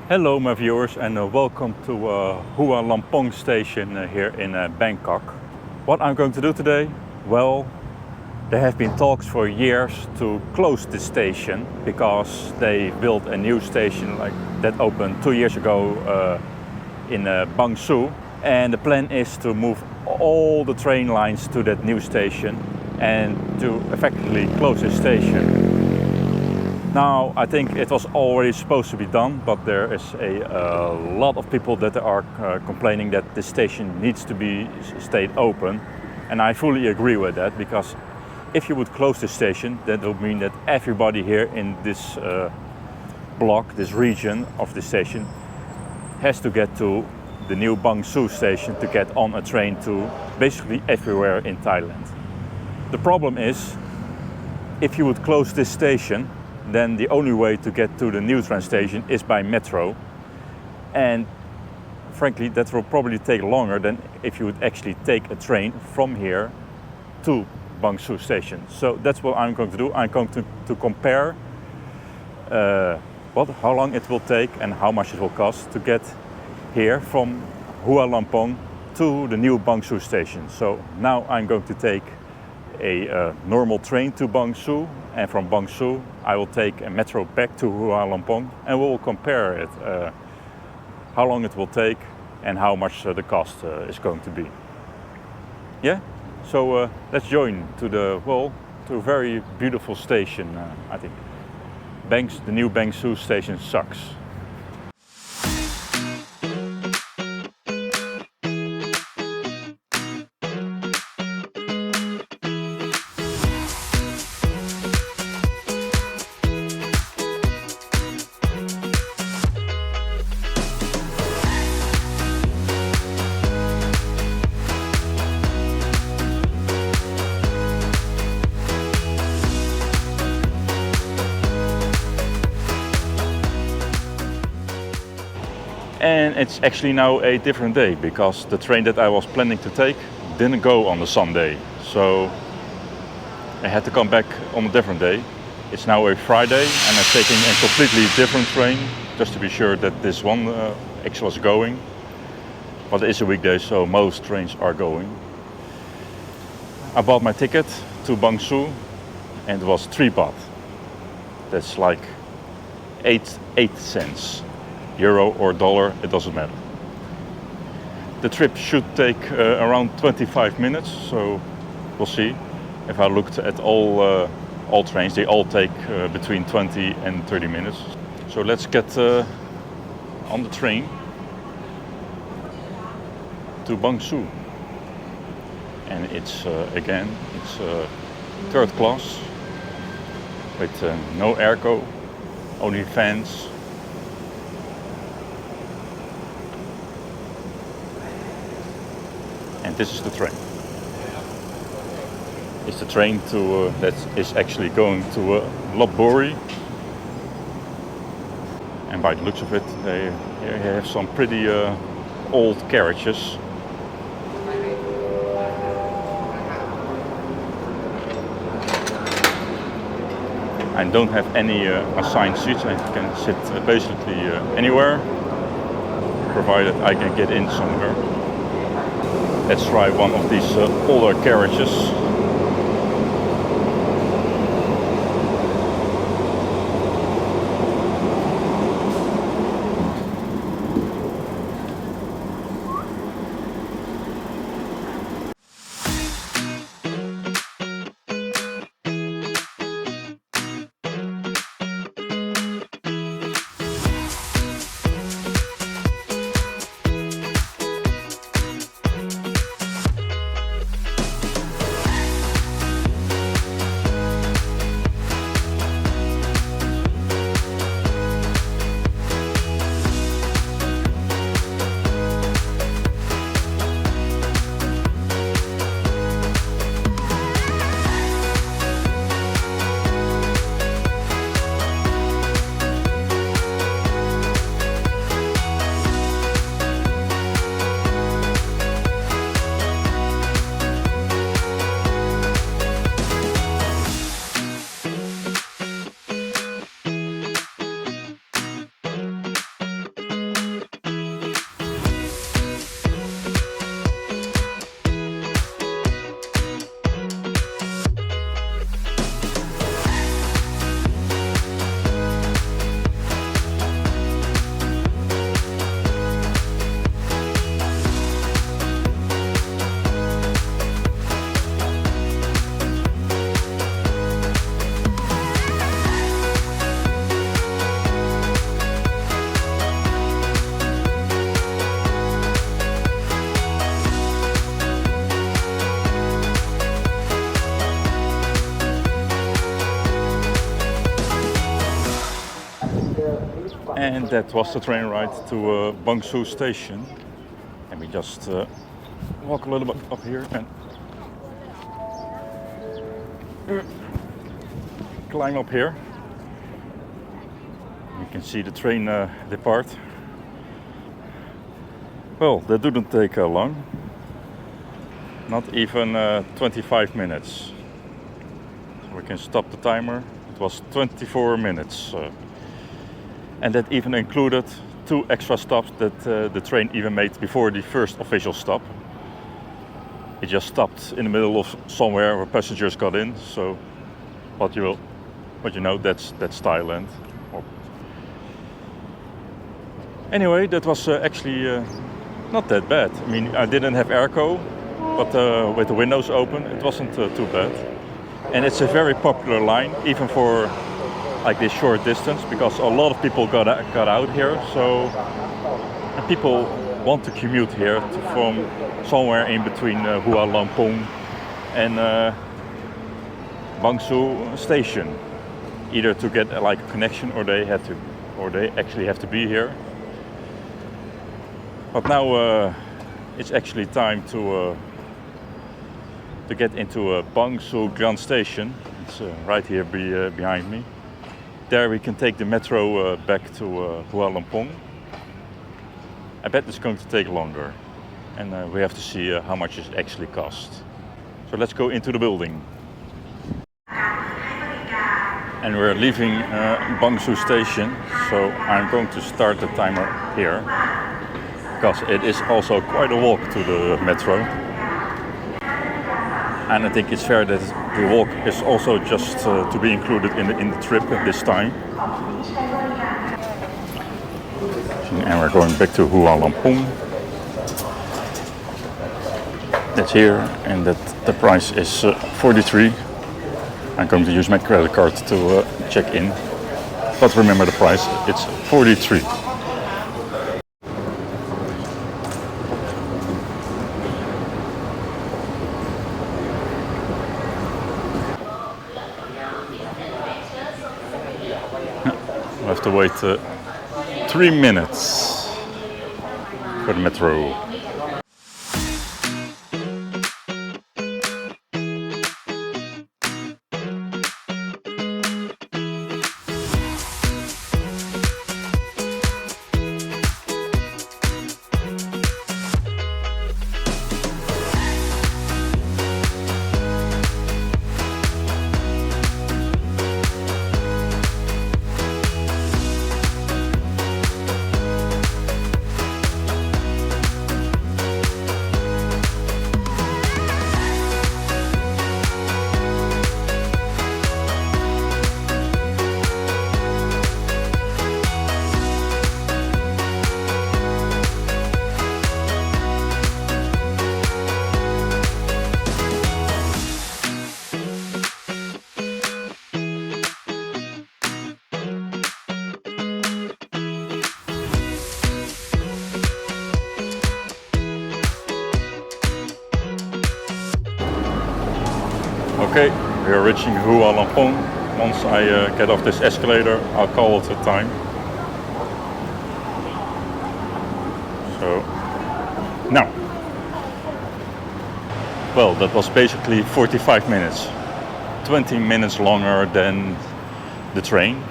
Hello my viewers and welcome to Hua Lamphong station here in Bangkok. What I'm going to do today? Well, there have been talks for years to close this station because they built a new station that opened 2 years ago in Bang Sue, and the plan is to move all the train lines to that new station and to effectively close the station. Now, I think it was already supposed to be done, but there is a lot of people that are complaining that the station needs to be stayed open. And I fully agree with that, because if you would close the station, that would mean that everybody here in this block, this region of the station, has to get to the new Bang Sue station to get on a train to basically everywhere in Thailand. The problem is, if you would close this station, then the only way to get to the new train station is by metro. And frankly, that will probably take longer than if you would actually take a train from here to Bang Sue station. So that's what I'm going to do. I'm going to compare how long it will take and how much it will cost to get here from Hua Lamphong to the new Bang Sue station. So now I'm going to take a normal train to Bang Sue, and from Bang Sue I will take a metro back to Hua Lamphong, and we will compare it, how long it will take and how much the cost is going to be. Yeah, so let's join to a very beautiful station. I think the new Bang Sue station sucks. And it's actually now a different day, because the train that I was planning to take didn't go on the Sunday. So I had to come back on a different day. It's now a Friday and I'm taking a completely different train just to be sure that this one actually was going. But it is a weekday, so most trains are going. I bought my ticket to Bang Sue and it was 3 baht. That's like 8 cents. Euro or dollar, it doesn't matter. The trip should take around 25 minutes, so we'll see. If I looked at all trains, they all take between 20 and 30 minutes. So let's get on the train to Bang Sue. And it's again, it's third class with no airco, only fans. And this is the train. It's the train that is actually going to Lopburi. And by the looks of it, they have some pretty old carriages. I don't have any assigned seats. I can sit basically anywhere, provided I can get in somewhere. Let's try one of these older carriages. And that was the train ride to Bangkok station. And we just walk a little bit up here and climb up here. You can see the train depart. Well, that didn't take long. Not even 25 minutes. So we can stop the timer. It was 24 minutes. And that even included 2 extra stops that the train even made before the first official stop. It just stopped in the middle of somewhere where passengers got in. So what you know, that's Thailand. Anyway, that was actually not that bad. I mean, I didn't have airco, but with the windows open, it wasn't too bad. And it's a very popular line, even for like this short distance, because a lot of people got out here. So and people want to commute here from somewhere in between Hua Lamphong and Bangkok station, either to get like a connection, or they actually have to be here. But now it's actually time to get into Bangkok Grand Station. It's right here behind me. There we can take the metro back to Hua Lamphong. I bet it's going to take longer, and we have to see how much it actually costs. So let's go into the building. And we're leaving Bangkok Station, so I'm going to start the timer here, because it is also quite a walk to the metro. And I think it's fair that the walk is also just to be included in the trip at this time. And we're going back to Hua Lamphong. That's here, and the price is 43. I'm going to use my credit card to check in. But remember the price, it's 43. We have to wait 3 minutes for the metro. Okay, we are reaching Hua Lamphong. Once I get off this escalator, I'll call it a time. So, now. Well, that was basically 45 minutes. 20 minutes longer than the train.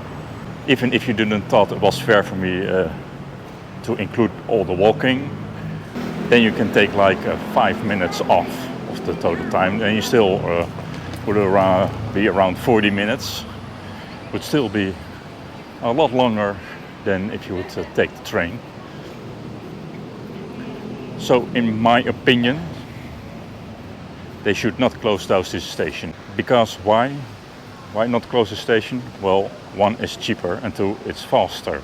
Even if you didn't thought it was fair for me to include all the walking, then you can take like 5 minutes off of the total time, and you still would be around 40 minutes. Would still be a lot longer than if you would take the train. So in my opinion, they should not close down this station. Because why? Why not close the station? Well, 1 is cheaper, and 2, it's faster.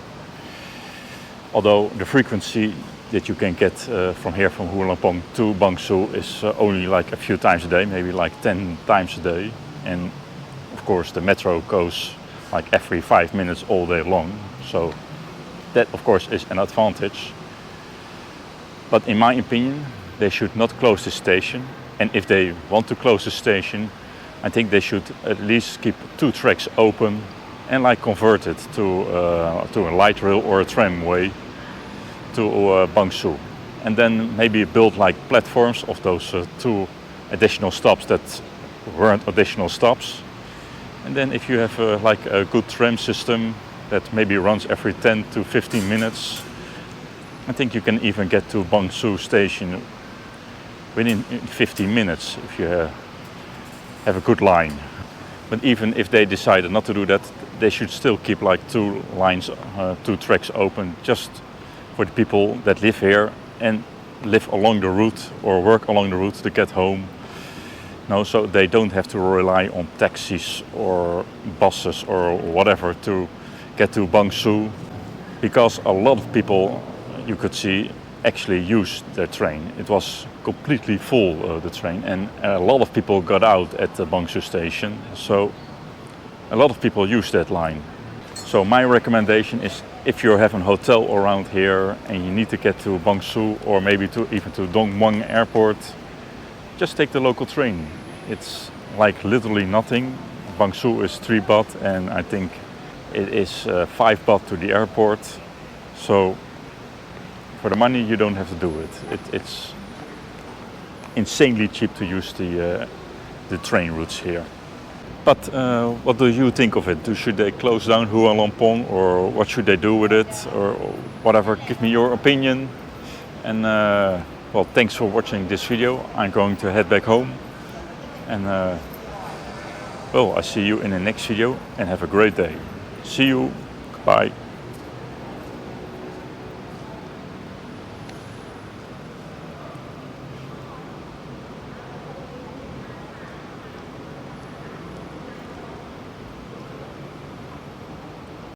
Although the frequency that you can get from here, from Hua Lamphong to Bangkok, is only like a few times a day, maybe like 10 times a day. And of course the metro goes like every 5 minutes all day long. So that of course is an advantage. But in my opinion, they should not close the station. And if they want to close the station, I think they should at least keep 2 tracks open and like convert it to a light rail or a tramway to Bangsu. And then maybe build like platforms of those 2 additional stops that weren't additional stops. And then if you have like a good tram system that maybe runs every 10 to 15 minutes, I think you can even get to Bangsu station within 15 minutes if you have a good line. But even if they decided not to do that, they should still keep like 2 lines, 2 tracks open, just for the people that live here and live along the route or work along the route to get home. No, so they don't have to rely on taxis or buses or whatever to get to Bangsu, because a lot of people, you could see, actually used the train. It was completely full, the train, and a lot of people got out at the Bangsu station, so a lot of people use that line. So my recommendation is, if you have a hotel around here and you need to get to Bangsu or maybe even to Dong Muang airport, just take the local train. It's like literally nothing. Bangsu is 3 baht and I think it is 5 baht to the airport. So for the money you don't have to do it. It's insanely cheap to use the train routes here. But what do you think of it? Should they close down Hua Lamphong, or what should they do with it, or whatever? Give me your opinion. And well, thanks for watching this video. I'm going to head back home. And well, I see you in the next video and have a great day. See you. Bye.